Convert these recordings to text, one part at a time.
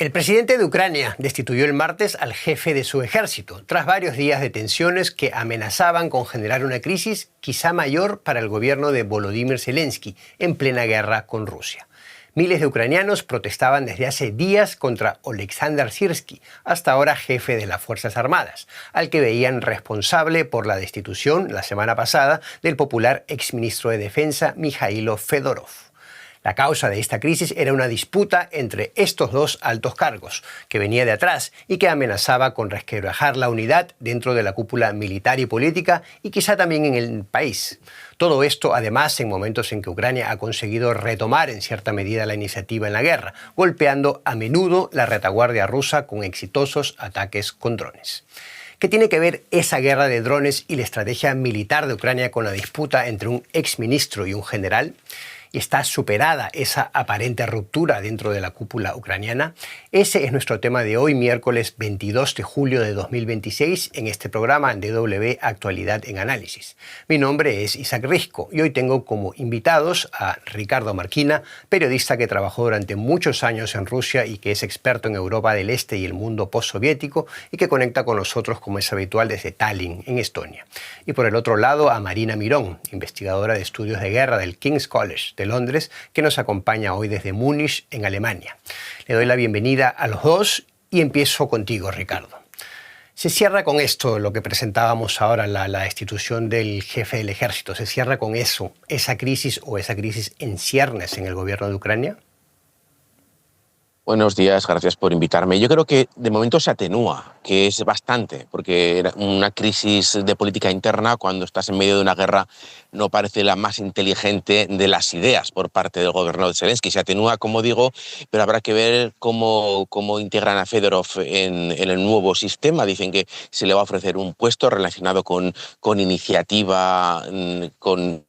El presidente de Ucrania destituyó el martes al jefe de su ejército, tras varios días de tensiones que amenazaban con generar una crisis quizá mayor para el gobierno de Volodymyr Zelensky en plena guerra con Rusia. Miles de ucranianos protestaban desde hace días contra Oleksandr Syrskyi, hasta ahora jefe de las Fuerzas Armadas, al que veían responsable por la destitución la semana pasada del popular exministro de Defensa Mikhailo Fedorov. La causa de esta crisis era una disputa entre estos dos altos cargos, que venía de atrás y que amenazaba con resquebrajar la unidad dentro de la cúpula militar y política y quizá también en el país. Todo esto, además, en momentos en que Ucrania ha conseguido retomar en cierta medida la iniciativa en la guerra, golpeando a menudo la retaguardia rusa con exitosos ataques con drones. ¿Qué tiene que ver esa guerra de drones y la estrategia militar de Ucrania con la disputa entre un exministro y un general? ¿Y está superada esa aparente ruptura dentro de la cúpula ucraniana? Ese es nuestro tema de hoy, miércoles 22 de julio de 2026, en este programa DW Actualidad en Análisis. Mi nombre es Isaac Risco y hoy tengo como invitados a Ricardo Marquina, periodista que trabajó durante muchos años en Rusia y que es experto en Europa del Este y el mundo postsoviético y que conecta con nosotros, como es habitual, desde Tallinn, en Estonia. Y por el otro lado a Marina Mirón, investigadora de estudios de guerra del King's College de Londres, que nos acompaña hoy desde Múnich, en Alemania. Le doy la bienvenida a los dos y empiezo contigo, Ricardo. Se cierra con esto lo que presentábamos ahora, la destitución del jefe del ejército. ¿Se cierra con eso, esa crisis en ciernes en el gobierno de Ucrania? Buenos días, gracias por invitarme. Yo creo que de momento se atenúa, que es bastante, porque una crisis de política interna, cuando estás en medio de una guerra, no parece la más inteligente de las ideas por parte del gobierno de Zelensky. Se atenúa, como digo, pero habrá que ver cómo integran a Fedorov en el nuevo sistema. Dicen que se le va a ofrecer un puesto relacionado con iniciativa, con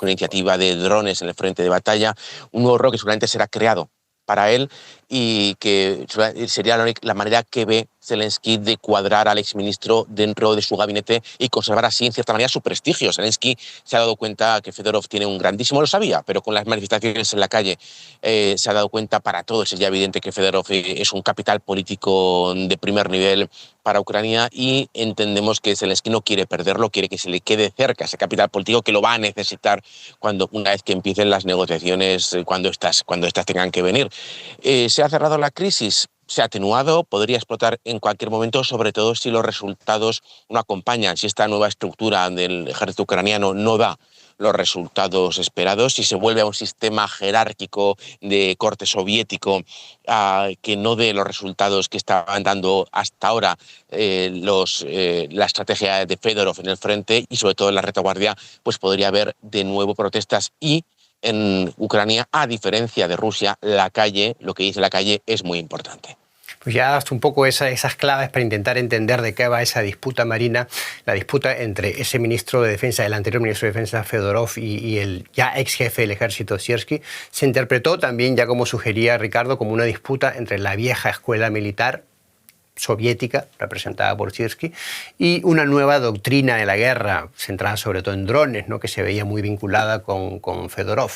iniciativa de drones en el frente de batalla, un nuevo rol que seguramente será creado para él y que sería la manera que ve Zelensky de cuadrar al exministro dentro de su gabinete y conservar así, en cierta manera, su prestigio. Zelensky se ha dado cuenta que Fedorov tiene un grandísimo, lo sabía, pero con las manifestaciones en la calle se ha dado cuenta para todos, es ya evidente que Fedorov es un capital político de primer nivel para Ucrania y entendemos que Zelensky no quiere perderlo, quiere que se le quede cerca ese capital político que lo va a necesitar una vez que empiecen las negociaciones, cuando estas tengan que venir. ¿Se ha cerrado la crisis? Se ha atenuado, podría explotar en cualquier momento, sobre todo si los resultados no acompañan, si esta nueva estructura del ejército ucraniano no da los resultados esperados, si se vuelve a un sistema jerárquico de corte soviético que no dé los resultados que estaban dando hasta ahora la estrategia de Fedorov en el frente y sobre todo en la retaguardia, pues podría haber de nuevo protestas y en Ucrania, a diferencia de Rusia, lo que dice la calle es muy importante. Pues ya das un poco esas claves para intentar entender de qué va esa disputa, Marina, la disputa entre ese ministro de Defensa, el anterior ministro de Defensa Fedorov y el ya ex jefe del ejército Syrskyi. Se interpretó también, ya como sugería Ricardo, como una disputa entre la vieja escuela militar soviética, representada por Syrskyi, y una nueva doctrina de la guerra, centrada sobre todo en drones, ¿no?, que se veía muy vinculada con Fedorov.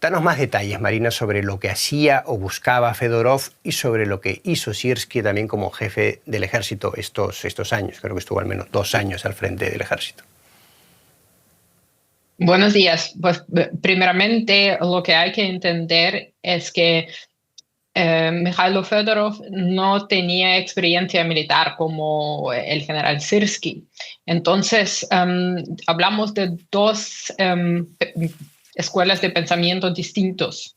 Danos más detalles, Marina, sobre lo que hacía o buscaba Fedorov y sobre lo que hizo Syrskyi también como jefe del ejército estos años. Creo que estuvo al menos 2 años al frente del ejército. Buenos días. Pues primeramente lo que hay que entender es que Mikhailo Fedorov no tenía experiencia militar como el general Syrskyi. Entonces, hablamos de dos escuelas de pensamiento distintos.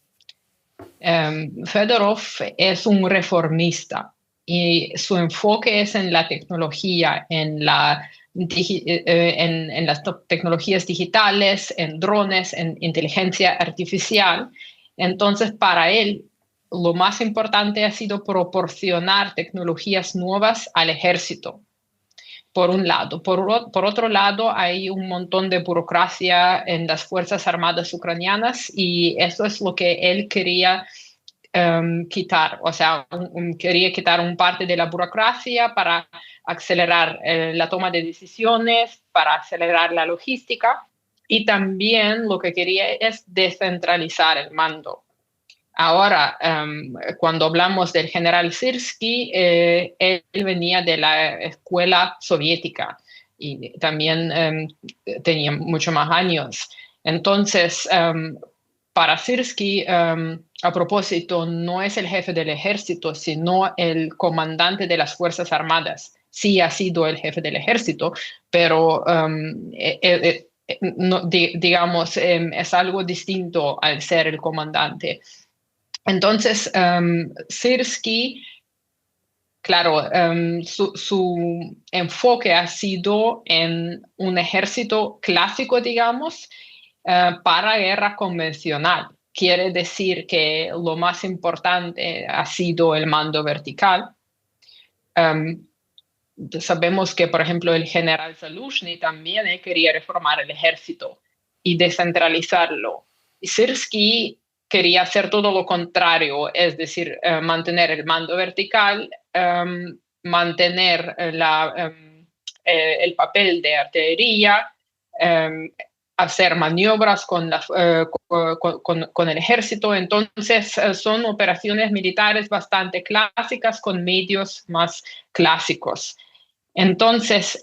Fedorov es un reformista y su enfoque es en la tecnología, en las tecnologías digitales, en drones, en inteligencia artificial. Entonces, para él, lo más importante ha sido proporcionar tecnologías nuevas al ejército, por un lado. Por otro lado, hay un montón de burocracia en las Fuerzas Armadas ucranianas y eso es lo que él quería quitar. O sea, quería quitar un parte de la burocracia para acelerar la toma de decisiones, para acelerar la logística y también lo que quería es descentralizar el mando. Ahora, cuando hablamos del general Syrskyi, él venía de la escuela soviética y también tenía mucho más años. Entonces, para Syrskyi, a propósito, no es el jefe del ejército, sino el comandante de las Fuerzas Armadas. Sí ha sido el jefe del ejército, pero no, digamos, es algo distinto al ser el comandante. Entonces, Syrskyi, claro, su enfoque ha sido en un ejército clásico, digamos, para guerra convencional. Quiere decir que lo más importante ha sido el mando vertical. Sabemos que, por ejemplo, el general Zaluzhny también quería reformar el ejército y descentralizarlo. Y Syrskyi quería hacer todo lo contrario, es decir, mantener el mando vertical, mantener el papel de artillería, hacer maniobras con el ejército. Entonces, son operaciones militares bastante clásicas con medios más clásicos. Entonces,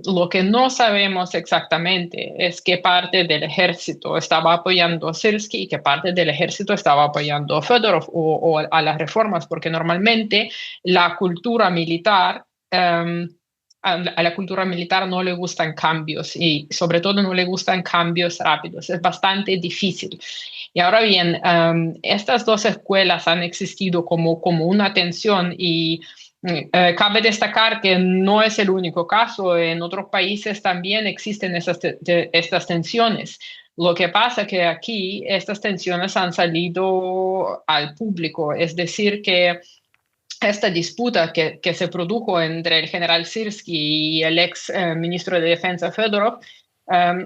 lo que no sabemos exactamente es qué parte del ejército estaba apoyando a Syrskyi y qué parte del ejército estaba apoyando a Fedorov o a las reformas, porque normalmente la cultura militar, a la cultura militar no le gustan cambios y sobre todo no le gustan cambios rápidos. Es bastante difícil. Y ahora bien, estas dos escuelas han existido como una tensión y cabe destacar que no es el único caso. En otros países también existen estas tensiones. Lo que pasa es que aquí estas tensiones han salido al público, es decir, que esta disputa que se produjo entre el general Syrskyi y el ex ministro de Defensa Fedorov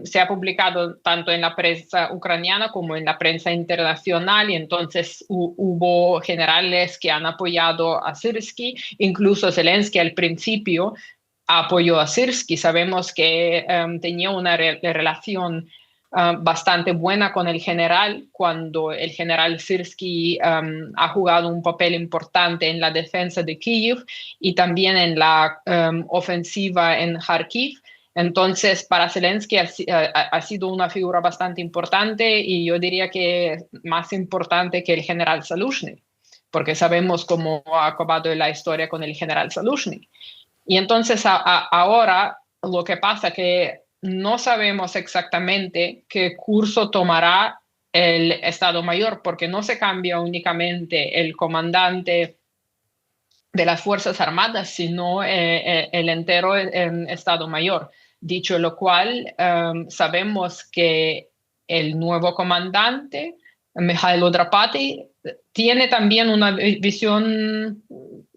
se ha publicado tanto en la prensa ucraniana como en la prensa internacional, y entonces hubo generales que han apoyado a Syrskyi, incluso Zelensky al principio apoyó a Syrskyi. Sabemos que tenía una relación bastante buena con el general, cuando el general Syrskyi ha jugado un papel importante en la defensa de Kyiv y también en la ofensiva en Kharkiv. Entonces, para Zelensky ha sido una figura bastante importante, y yo diría que más importante que el general Zaluzhny, porque sabemos cómo ha acabado la historia con el general Zaluzhny. Y entonces ahora lo que pasa es que no sabemos exactamente qué curso tomará el Estado Mayor, porque no se cambia únicamente el comandante de las Fuerzas Armadas, sino el entero Estado Mayor. Dicho lo cual, sabemos que el nuevo comandante, Mikhailo Drapati, tiene también una visión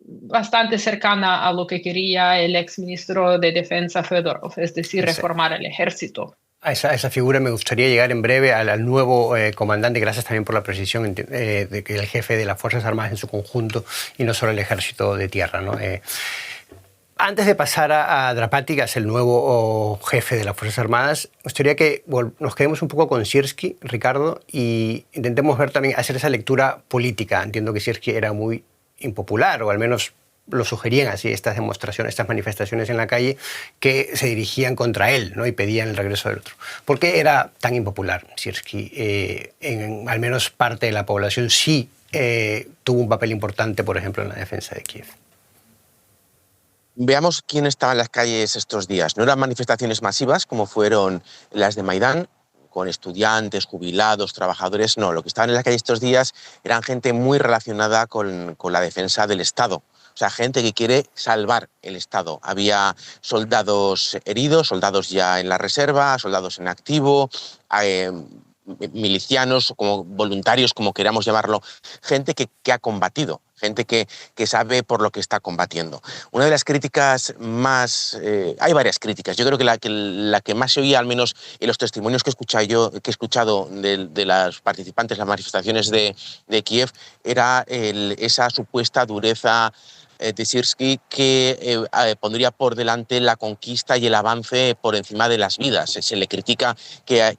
bastante cercana a lo que quería el exministro de Defensa Fedorov, es decir, reformar el ejército. A esa figura me gustaría llegar en breve al nuevo comandante. Gracias también por la precisión de que el jefe de las Fuerzas Armadas en su conjunto y no solo el ejército de tierra, ¿no? Antes de pasar a Drapati, que es el nuevo jefe de las Fuerzas Armadas, me gustaría que nos quedemos un poco con Syrskyi, Ricardo, y intentemos ver también, hacer esa lectura política. Entiendo que Syrskyi era muy impopular, o al menos lo sugerían así estas demostraciones, estas manifestaciones en la calle que se dirigían contra él, ¿no? Y pedían el regreso del otro. ¿Por qué era tan impopular Syrskyi? En al menos parte de la población sí tuvo un papel importante, por ejemplo, en la defensa de Kiev. Veamos quién estaba en las calles estos días. No eran manifestaciones masivas como fueron las de Maidán, con estudiantes, jubilados, trabajadores. No, lo que estaban en la calle estos días eran gente muy relacionada con la defensa del Estado. O sea, gente que quiere salvar el Estado. Había soldados heridos, soldados ya en la reserva, soldados en activo, milicianos, como voluntarios, como queramos llamarlo, gente que ha combatido, gente que sabe por lo que está combatiendo. Una de las críticas más... hay varias críticas. Yo creo que la que más se oía, al menos en los testimonios que he escuchado de las participantes de las manifestaciones de Kiev, era esa supuesta dureza de Syrskyi, que pondría por delante la conquista y el avance por encima de las vidas. Se le critica que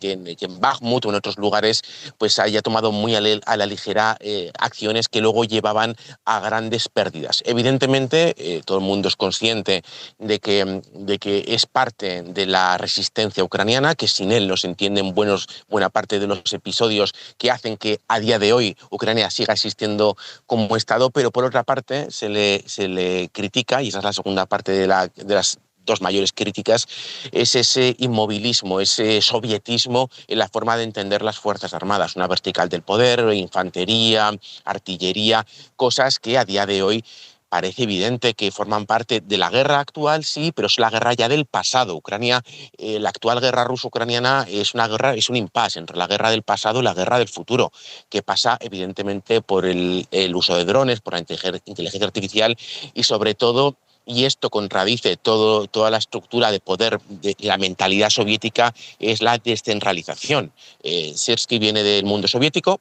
en Bakhmut o en otros lugares pues haya tomado muy a la ligera acciones que luego llevaban a grandes pérdidas. Evidentemente, todo el mundo es consciente de que es parte de la resistencia ucraniana, que sin él no se entienden buena parte de los episodios que hacen que a día de hoy Ucrania siga existiendo como Estado, pero por otra parte se le critica, y esa es la segunda parte de las dos mayores críticas, es ese inmovilismo, ese sovietismo en la forma de entender las Fuerzas Armadas, una vertical del poder, infantería, artillería, cosas que a día de hoy parece evidente que forman parte de la guerra actual, sí, pero es la guerra ya del pasado. Ucrania, la actual guerra ruso-ucraniana es un impasse entre la guerra del pasado y la guerra del futuro, que pasa evidentemente por el uso de drones, por la inteligencia artificial y sobre todo, y esto contradice toda la estructura de poder de la mentalidad soviética, es la descentralización. Syrskyi viene del mundo soviético,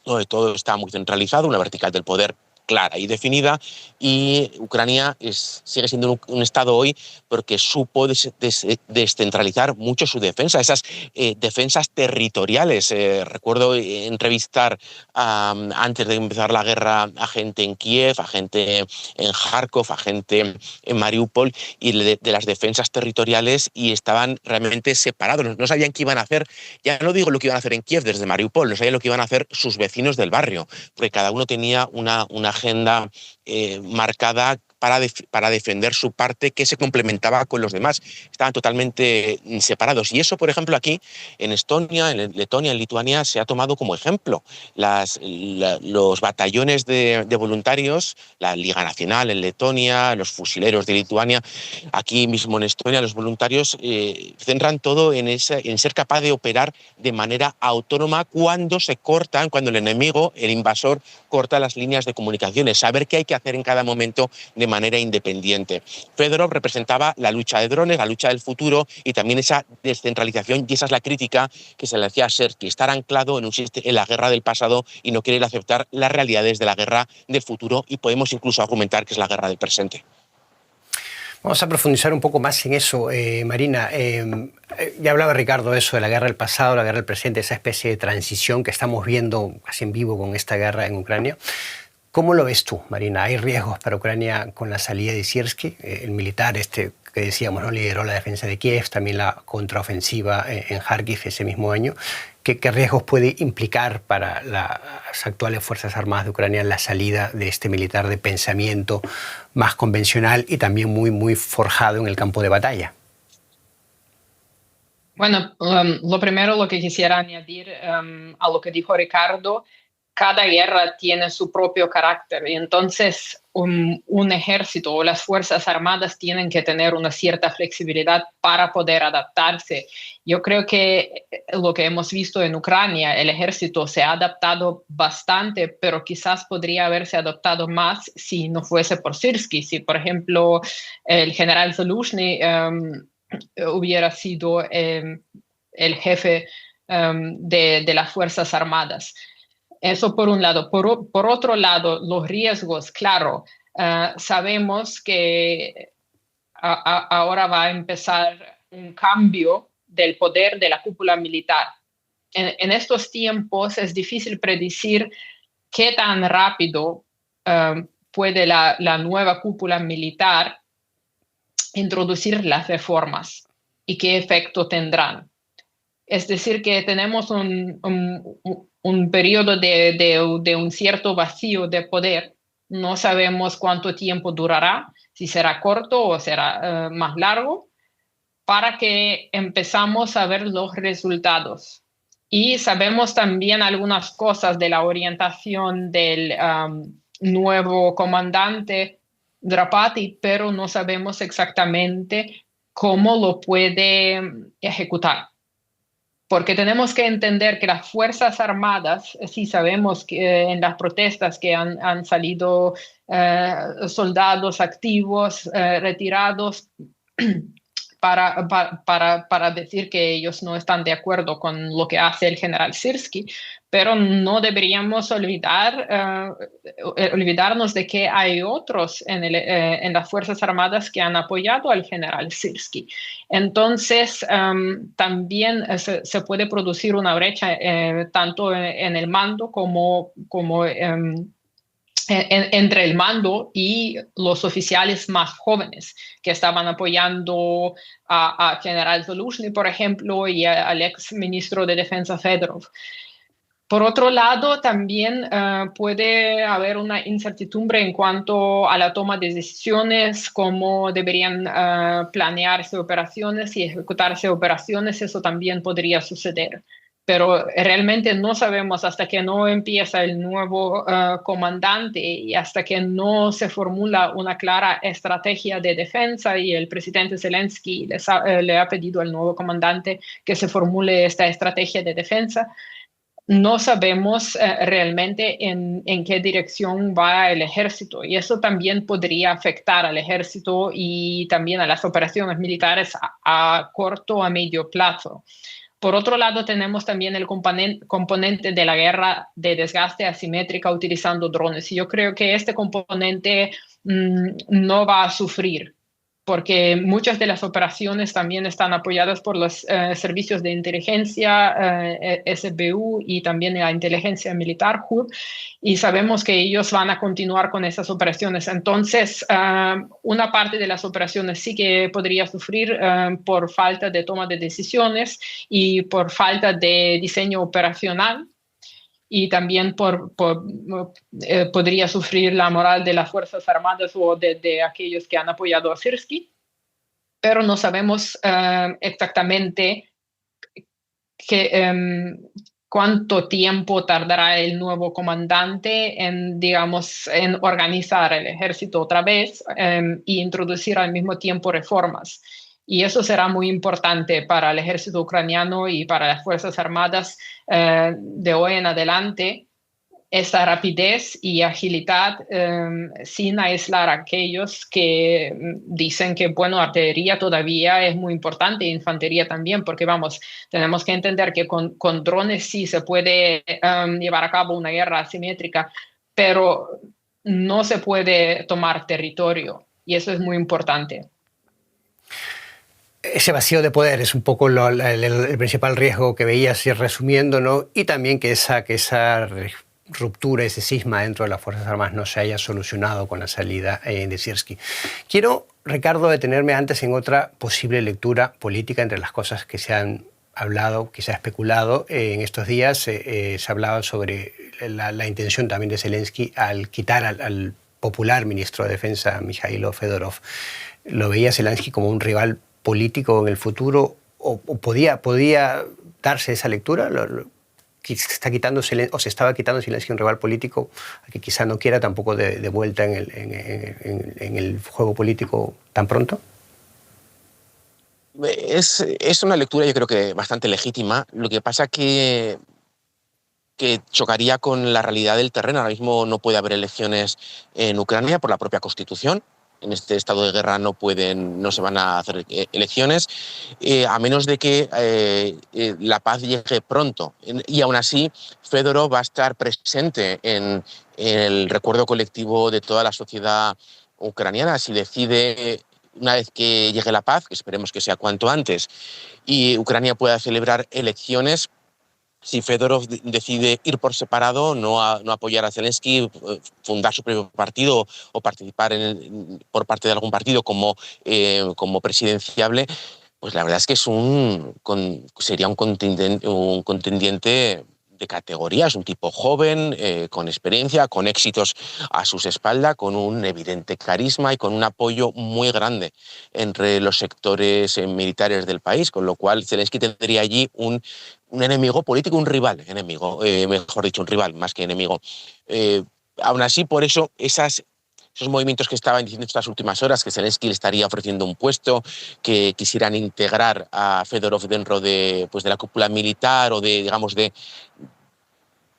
donde todo está muy centralizado, una vertical del poder clara y definida, y Ucrania sigue siendo un Estado hoy porque supo descentralizar mucho su defensa, esas defensas territoriales. Recuerdo entrevistar antes de empezar la guerra a gente en Kiev, a gente en Kharkov, a gente en Mariupol, y de las defensas territoriales, y estaban realmente separados, no sabían qué iban a hacer. Ya no digo lo que iban a hacer en Kiev desde Mariupol, no sabían lo que iban a hacer sus vecinos del barrio, porque cada uno tenía una agenda marcada para defender su parte, que se complementaba con los demás. Estaban totalmente separados. Y eso, por ejemplo, aquí en Estonia, en Letonia, en Lituania, se ha tomado como ejemplo. Los batallones de voluntarios, la Liga Nacional en Letonia, los fusileros de Lituania, aquí mismo en Estonia, los voluntarios centran todo en ser capaz de operar de manera autónoma cuando el enemigo, el invasor, corta las líneas de comunicaciones, saber qué hay que hacer en cada momento de manera independiente. Fedorov representaba la lucha de drones, la lucha del futuro, y también esa descentralización, y esa es la crítica que se le hacía a Syrskyi, estar anclado en la guerra del pasado y no querer aceptar las realidades de la guerra del futuro, y podemos incluso argumentar que es la guerra del presente. Vamos a profundizar un poco más en eso, Marina. Ya hablaba Ricardo eso de la guerra del pasado, la guerra del presente, esa especie de transición que estamos viendo casi en vivo con esta guerra en Ucrania. ¿Cómo lo ves tú, Marina? ¿Hay riesgos para Ucrania con la salida de Syrskyi? El militar que decíamos, ¿no?, lideró la defensa de Kiev, también la contraofensiva en Kharkiv ese mismo año. ¿Qué riesgos puede implicar para las actuales Fuerzas Armadas de Ucrania la salida de este militar de pensamiento más convencional y también muy, muy forjado en el campo de batalla? Bueno, lo primero lo que quisiera añadir a lo que dijo Ricardo, cada guerra tiene su propio carácter y entonces un ejército o las Fuerzas Armadas tienen que tener una cierta flexibilidad para poder adaptarse. Yo creo que lo que hemos visto en Ucrania, el ejército se ha adaptado bastante, pero quizás podría haberse adaptado más si no fuese por Syrskyi. Si, por ejemplo, el general Zaluzhny hubiera sido el jefe de las Fuerzas Armadas. Eso por un lado. Por otro lado, los riesgos, claro, sabemos que ahora va a empezar un cambio del poder de la cúpula militar. En estos tiempos es difícil predecir qué tan rápido puede la nueva cúpula militar introducir las reformas y qué efecto tendrán. Es decir, que tenemos un periodo de un cierto vacío de poder. No sabemos cuánto tiempo durará, si será corto o será más largo, para que empezamos a ver los resultados. Y sabemos también algunas cosas de la orientación del nuevo comandante Drapati, pero no sabemos exactamente cómo lo puede ejecutar. Porque tenemos que entender que las Fuerzas Armadas, sí sabemos que en las protestas que han salido soldados activos, retirados, para decir que ellos no están de acuerdo con lo que hace el general Syrskyi, pero no deberíamos olvidarnos de que hay otros en las Fuerzas Armadas que han apoyado al general Syrski. Entonces, también se puede producir una brecha tanto en el mando como entre el mando y los oficiales más jóvenes que estaban apoyando a general Zaluzhny, por ejemplo, y al ex ministro de Defensa Fedorov. Por otro lado, también puede haber una incertidumbre en cuanto a la toma de decisiones, cómo deberían planearse operaciones y ejecutarse operaciones. Eso también podría suceder. Pero realmente no sabemos hasta que no empieza el nuevo comandante y hasta que no se formula una clara estrategia de defensa, y el presidente Zelensky le ha pedido al nuevo comandante que se formule esta estrategia de defensa. No sabemos realmente en qué dirección va el ejército, y eso también podría afectar al ejército y también a las operaciones militares a corto o a medio plazo. Por otro lado, tenemos también el componente de la guerra de desgaste asimétrica utilizando drones. Y yo creo que este componente no va a sufrir, porque muchas de las operaciones también están apoyadas por los servicios de inteligencia, SBU, y también la inteligencia militar, HUD, y sabemos que ellos van a continuar con esas operaciones. Entonces, una parte de las operaciones sí que podría sufrir por falta de toma de decisiones y por falta de diseño operacional. Y también podría sufrir la moral de las Fuerzas Armadas o de aquellos que han apoyado a Syrski, pero no sabemos exactamente cuánto tiempo tardará el nuevo comandante en organizar el ejército otra vez e introducir al mismo tiempo reformas. Y eso será muy importante para el ejército ucraniano y para las Fuerzas Armadas de hoy en adelante, esta rapidez y agilidad sin aislar a aquellos que dicen que, bueno, artillería todavía es muy importante, infantería también, porque tenemos que entender que con drones sí se puede llevar a cabo una guerra asimétrica, pero no se puede tomar territorio, y eso es muy importante. Ese vacío de poder es un poco el principal riesgo que veías, ir resumiendo, ¿no? Y también que esa ruptura, ese cisma dentro de las Fuerzas Armadas no se haya solucionado con la salida de Syrski. Quiero, Ricardo, detenerme antes en otra posible lectura política entre las cosas que se han hablado, que se ha especulado. En estos días se ha hablado sobre la intención también de Zelensky al quitar al popular ministro de Defensa, Mikhailo Fedorov. ¿Lo veía Zelensky como un rival político en el futuro, o podía darse esa lectura? Se estaba quitando Zelensky un rival político que quizá no quiera tampoco de vuelta en el juego político tan pronto? Es una lectura, yo creo que bastante legítima. Lo que pasa que chocaría con la realidad del terreno. Ahora mismo no puede haber elecciones en Ucrania por la propia Constitución. En este estado de guerra no se van a hacer elecciones, a menos de que la paz llegue pronto. Y aún así, Fedorov va a estar presente en el recuerdo colectivo de toda la sociedad ucraniana. Si decide, una vez que llegue la paz, que esperemos que sea cuanto antes, y Ucrania pueda celebrar elecciones, si Fedorov decide ir por separado, no apoyar a Zelensky, fundar su propio partido o participar por parte de algún partido como presidenciable, pues la verdad es que sería un contendiente de categoría. Es un tipo joven, con experiencia, con éxitos a sus espaldas, con un evidente carisma y con un apoyo muy grande entre los sectores militares del país, con lo cual Zelensky tendría allí un enemigo político, un rival enemigo, mejor dicho, un rival más que enemigo. Aún así, por eso, esos movimientos que estaban diciendo estas últimas horas, que Zelensky le estaría ofreciendo un puesto, que quisieran integrar a Fedorov dentro de la cúpula militar o de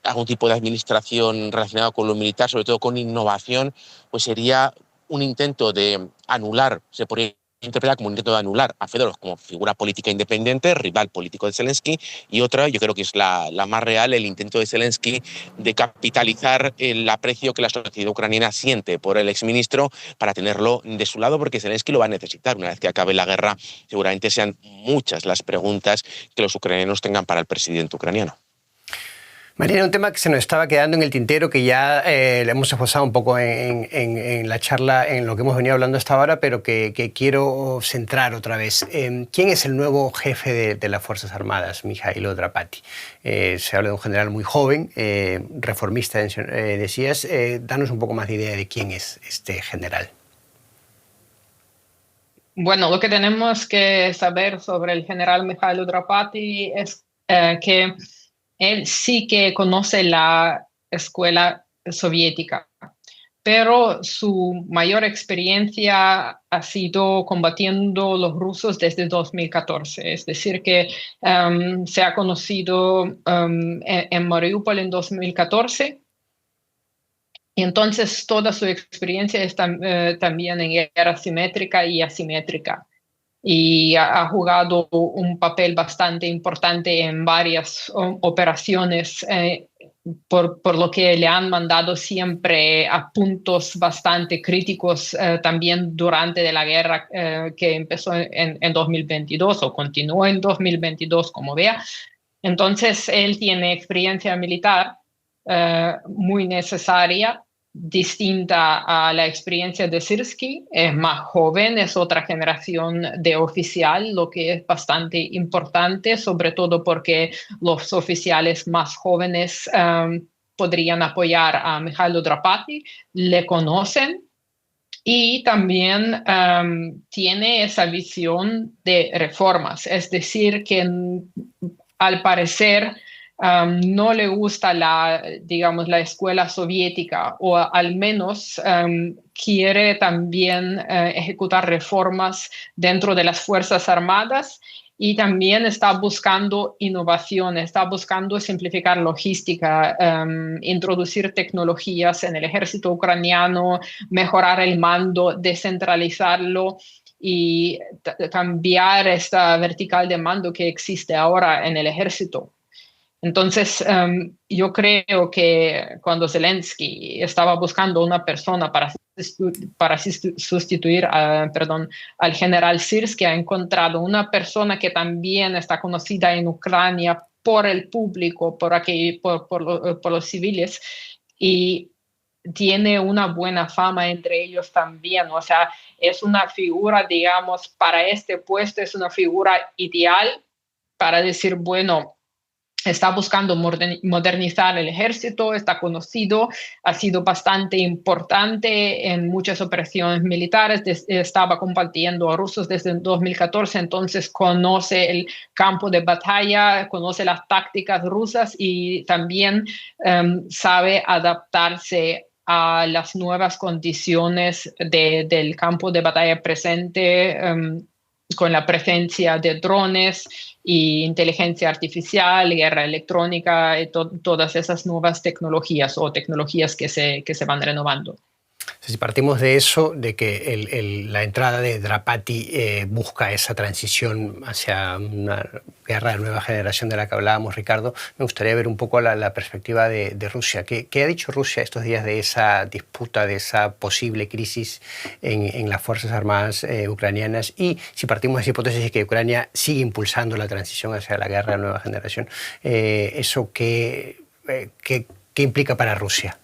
algún tipo de administración relacionada con lo militar, sobre todo con innovación, pues sería un intento de anular, se podría interpretada como un intento de anular a Fedorov como figura política independiente, rival político de Zelensky, y otra, yo creo que es la más real, el intento de Zelensky de capitalizar el aprecio que la sociedad ucraniana siente por el exministro para tenerlo de su lado, porque Zelensky lo va a necesitar. Una vez que acabe la guerra, seguramente sean muchas las preguntas que los ucranianos tengan para el presidente ucraniano. Mariana, un tema que se nos estaba quedando en el tintero, que ya le hemos esbozado un poco en la charla, en lo que hemos venido hablando hasta ahora, pero que quiero centrar otra vez. ¿Quién es el nuevo jefe de las Fuerzas Armadas, Mihailo Drapati? Se habla de un general muy joven, reformista, decías. Danos un poco más de idea de quién es este general. Bueno, lo que tenemos que saber sobre el general Mihailo Drapati es que él sí que conoce la escuela soviética, pero su mayor experiencia ha sido combatiendo los rusos desde 2014. Es decir, que se ha conocido en Mariupol en 2014. Y entonces toda su experiencia es también en guerra simétrica y asimétrica. Y ha jugado un papel bastante importante en varias operaciones, por lo que le han mandado siempre a puntos bastante críticos también durante la guerra que empezó en 2022 o continuó en 2022, como vea. Entonces, él tiene experiencia militar muy necesaria, distinta a la experiencia de Syrskyi, es más joven, es otra generación de oficial, lo que es bastante importante, sobre todo porque los oficiales más jóvenes podrían apoyar a Mihailo Drapati, le conocen y también tiene esa visión de reformas, es decir, que al parecer no le gusta digamos, la escuela soviética, o al menos quiere también ejecutar reformas dentro de las Fuerzas Armadas, y también está buscando innovación, está buscando simplificar logística, introducir tecnologías en el ejército ucraniano, mejorar el mando, descentralizarlo y cambiar esta vertical de mando que existe ahora en el ejército. Entonces, yo creo que cuando Zelensky estaba buscando una persona para sustituir al general Syrskyi, ha encontrado una persona que también está conocida en Ucrania por el público, por los civiles, y tiene una buena fama entre ellos también. O sea, es una figura, digamos, para este puesto, es una figura ideal para decir, bueno, está buscando modernizar el ejército, está conocido, ha sido bastante importante en muchas operaciones militares, estaba combatiendo a rusos desde 2014, entonces conoce el campo de batalla, conoce las tácticas rusas y también sabe adaptarse a las nuevas condiciones del campo de batalla presente, con la presencia de drones y inteligencia artificial, guerra electrónica y todas esas nuevas tecnologías o tecnologías que se van renovando. Si partimos de eso, de que la entrada de Drapati busca esa transición hacia una guerra de nueva generación de la que hablábamos, Ricardo, me gustaría ver un poco la perspectiva de Rusia. ¿Qué ha dicho Rusia estos días de esa disputa, de esa posible crisis en las Fuerzas Armadas ucranianas? Y si partimos de esa hipótesis de que Ucrania sigue impulsando la transición hacia la guerra de nueva generación, ¿eso qué implica para Rusia?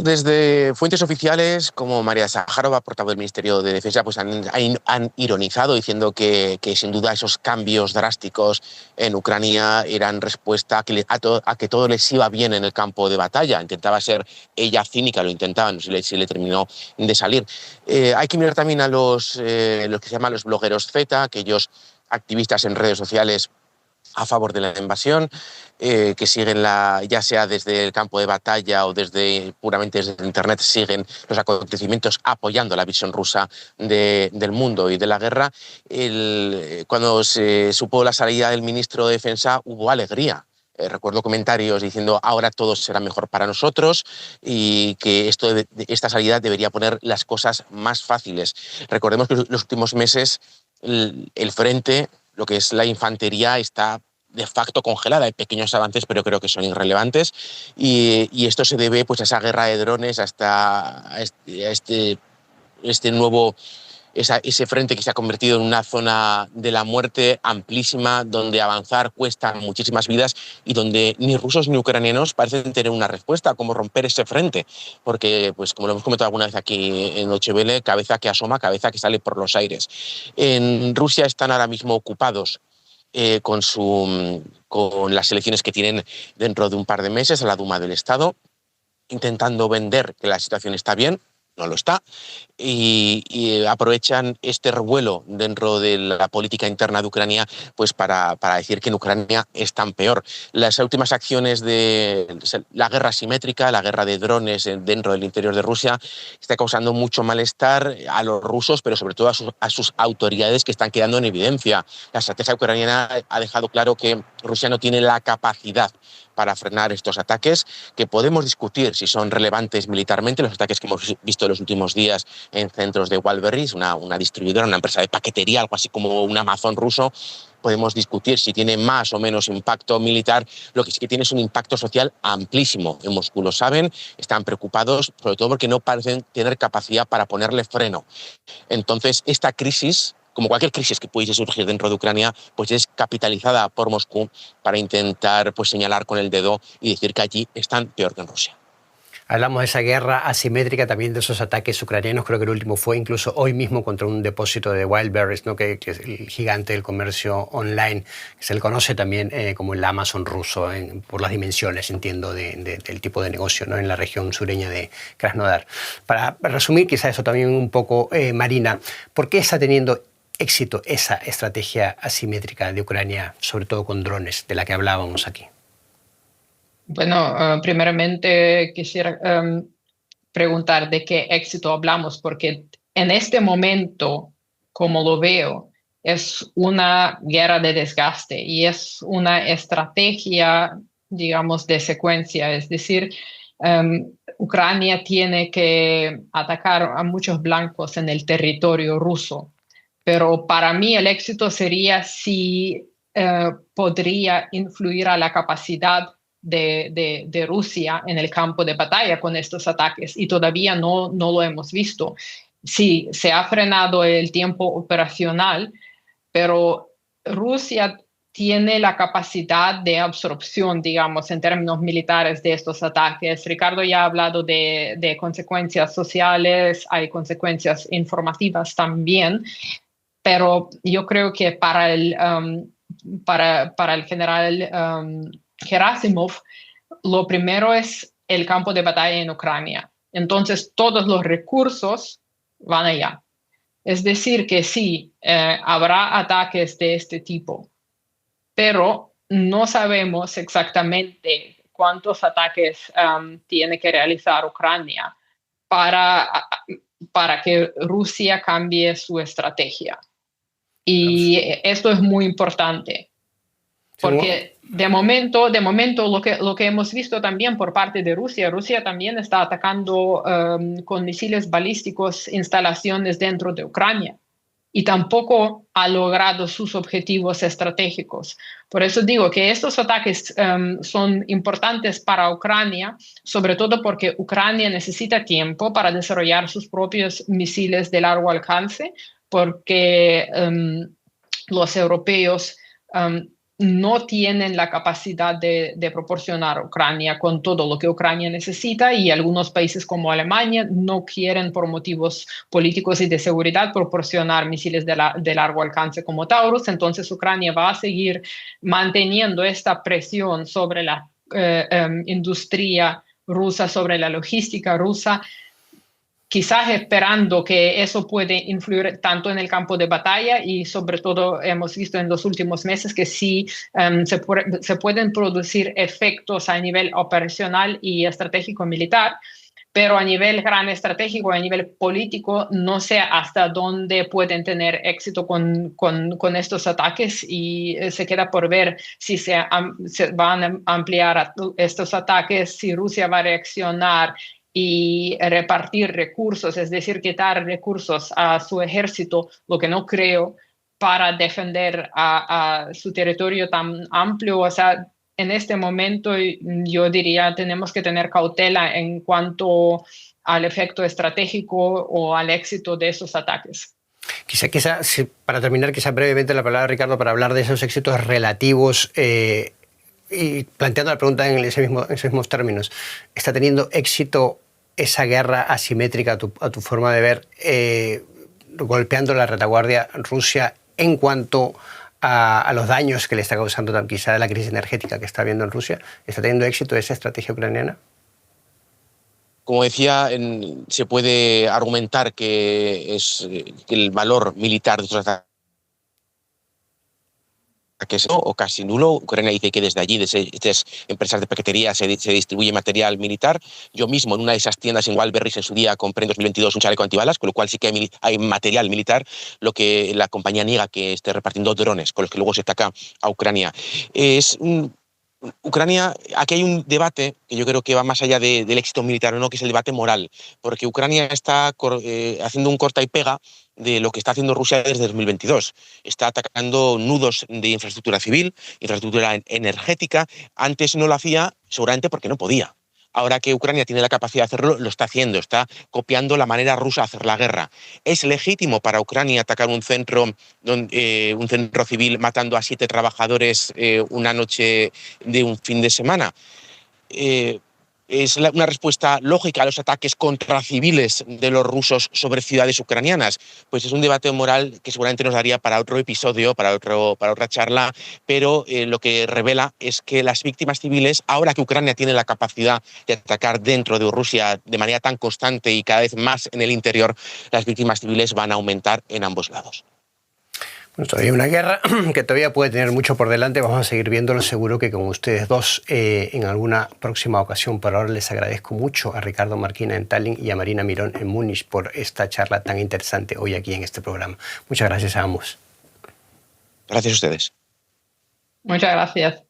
Desde fuentes oficiales como María Zaharova, portavoz del Ministerio de Defensa, pues han ironizado diciendo que sin duda esos cambios drásticos en Ucrania eran respuesta a que todo les iba bien en el campo de batalla. Intentaba ser ella cínica, lo intentaba, no sé si le terminó de salir. Hay que mirar también a los que se llaman los blogueros Z, aquellos activistas en redes sociales a favor de la invasión, que siguen ya sea desde el campo de batalla o puramente desde Internet, siguen los acontecimientos apoyando la visión rusa del mundo y de la guerra. Cuando se supo la salida del ministro de Defensa hubo alegría recuerdo comentarios diciendo ahora todo será mejor para nosotros y que esta salida debería poner las cosas más fáciles. Recordemos que los últimos meses el frente, lo que es la infantería, está de facto congelada. Hay pequeños avances, pero creo que son irrelevantes. Y esto se debe pues, a esa guerra de drones, hasta este nuevo, ese frente que se ha convertido en una zona de la muerte amplísima, donde avanzar cuesta muchísimas vidas y donde ni rusos ni ucranianos parecen tener una respuesta a cómo romper ese frente. Porque, pues, como lo hemos comentado alguna vez aquí en Deutsche Welle, cabeza que asoma, cabeza que sale por los aires. En Rusia están ahora mismo ocupados con las elecciones que tienen dentro de un par de meses a la Duma del Estado, intentando vender que la situación está bien. No lo está, y aprovechan este revuelo dentro de la política interna de Ucrania pues para decir que en Ucrania están peor. Las últimas acciones de la guerra asimétrica, la guerra de drones dentro del interior de Rusia, está causando mucho malestar a los rusos, pero sobre todo a sus autoridades, que están quedando en evidencia. La estrategia ucraniana ha dejado claro que Rusia no tiene la capacidad para frenar estos ataques, que podemos discutir si son relevantes militarmente, los ataques que hemos visto en los últimos días en centros de Wildberries, una distribuidora, una empresa de paquetería, algo así como un Amazon ruso. Podemos discutir si tiene más o menos impacto militar. Lo que sí que tiene es un impacto social amplísimo. En Moscú lo saben, están preocupados, sobre todo porque no parecen tener capacidad para ponerle freno. Entonces, esta crisis, como cualquier crisis que pudiese surgir dentro de Ucrania, pues es capitalizada por Moscú para intentar pues, señalar con el dedo y decir que allí están peor que en Rusia. Hablamos de esa guerra asimétrica, también de esos ataques ucranianos. Creo que el último fue incluso hoy mismo contra un depósito de Wildberries, ¿no? que es el gigante del comercio online, que se le conoce también como el Amazon ruso, por las dimensiones, entiendo, del tipo de negocio, ¿no? En la región sureña de Krasnodar. Para resumir quizá eso también un poco, Marina, ¿por qué está teniendo éxito esa estrategia asimétrica de Ucrania, sobre todo con drones, de la que hablábamos aquí? Bueno, primeramente quisiera preguntar de qué éxito hablamos, porque en este momento, como lo veo, es una guerra de desgaste y es una estrategia, digamos, de secuencia. Es decir, Ucrania tiene que atacar a muchos blancos en el territorio ruso, pero para mí el éxito sería si podría influir a la capacidad de Rusia en el campo de batalla con estos ataques, y todavía no lo hemos visto. Sí, se ha frenado el tiempo operacional, pero Rusia tiene la capacidad de absorción, digamos, en términos militares de estos ataques. Ricardo ya ha hablado de consecuencias sociales, hay consecuencias informativas también, pero yo creo que para el general Gerasimov, lo primero es el campo de batalla en Ucrania. Entonces, todos los recursos van allá. Es decir, que sí, habrá ataques de este tipo, pero no sabemos exactamente cuántos ataques tiene que realizar Ucrania para que Rusia cambie su estrategia. Y esto es muy importante. Porque de momento lo que hemos visto también por parte de Rusia también está atacando con misiles balísticos instalaciones dentro de Ucrania y tampoco ha logrado sus objetivos estratégicos. Por eso digo que estos ataques son importantes para Ucrania, sobre todo porque Ucrania necesita tiempo para desarrollar sus propios misiles de largo alcance, porque los europeos no tienen la capacidad de proporcionar a Ucrania con todo lo que Ucrania necesita, y algunos países como Alemania no quieren, por motivos políticos y de seguridad, proporcionar misiles de largo alcance como Taurus. Entonces Ucrania va a seguir manteniendo esta presión sobre la industria rusa, sobre la logística rusa, quizás esperando que eso puede influir tanto en el campo de batalla, y sobre todo hemos visto en los últimos meses que sí se pueden producir efectos a nivel operacional y estratégico militar, pero a nivel gran estratégico, a nivel político, no sé hasta dónde pueden tener éxito con estos ataques y se queda por ver si se van a ampliar estos ataques, si Rusia va a reaccionar y repartir recursos, es decir, quitar recursos a su ejército, lo que no creo, para defender a su territorio tan amplio. O sea, en este momento yo diría tenemos que tener cautela en cuanto al efecto estratégico o al éxito de esos ataques. Quizá, para terminar, quizá brevemente la palabra, Ricardo, para hablar de esos éxitos relativos y planteando la pregunta en esos mismos términos. ¿Está teniendo éxito esa guerra asimétrica, a tu forma de ver, golpeando la retaguardia Rusia en cuanto a los daños que le está causando quizá la crisis energética que está habiendo en Rusia? ¿Está teniendo éxito esa estrategia ucraniana? Como decía, se puede argumentar que el valor militar de estos ataques o casi nulo. Ucrania dice que desde allí, desde estas empresas de paquetería, se distribuye material militar. Yo mismo, en una de esas tiendas en Wildberries en su día, compré en 2022 un chaleco antibalas, con lo cual sí que hay material militar, lo que la compañía niega que esté repartiendo drones, con los que luego se ataca a Ucrania. Ucrania, aquí hay un debate que yo creo que va más allá del éxito militar o no, que es el debate moral, porque Ucrania está haciendo un corta y pega de lo que está haciendo Rusia desde 2022. Está atacando nudos de infraestructura civil, infraestructura energética. Antes no lo hacía seguramente porque no podía. Ahora que Ucrania tiene la capacidad de hacerlo, lo está haciendo, está copiando la manera rusa de hacer la guerra. ¿Es legítimo para Ucrania atacar un centro civil matando a 7 trabajadores una noche de un fin de semana? Es una respuesta lógica a los ataques contra civiles de los rusos sobre ciudades ucranianas. Pues es un debate moral que seguramente nos daría para otro episodio, para otra charla, pero lo que revela es que las víctimas civiles, ahora que Ucrania tiene la capacidad de atacar dentro de Rusia de manera tan constante y cada vez más en el interior, las víctimas civiles van a aumentar en ambos lados. Bueno, todavía una guerra que todavía puede tener mucho por delante. Vamos a seguir viéndolo, seguro que con ustedes dos en alguna próxima ocasión. Por ahora les agradezco mucho a Ricardo Marquina en Tallinn y a Marina Mirón en Múnich por esta charla tan interesante hoy aquí en este programa. Muchas gracias a ambos. Gracias a ustedes. Muchas gracias.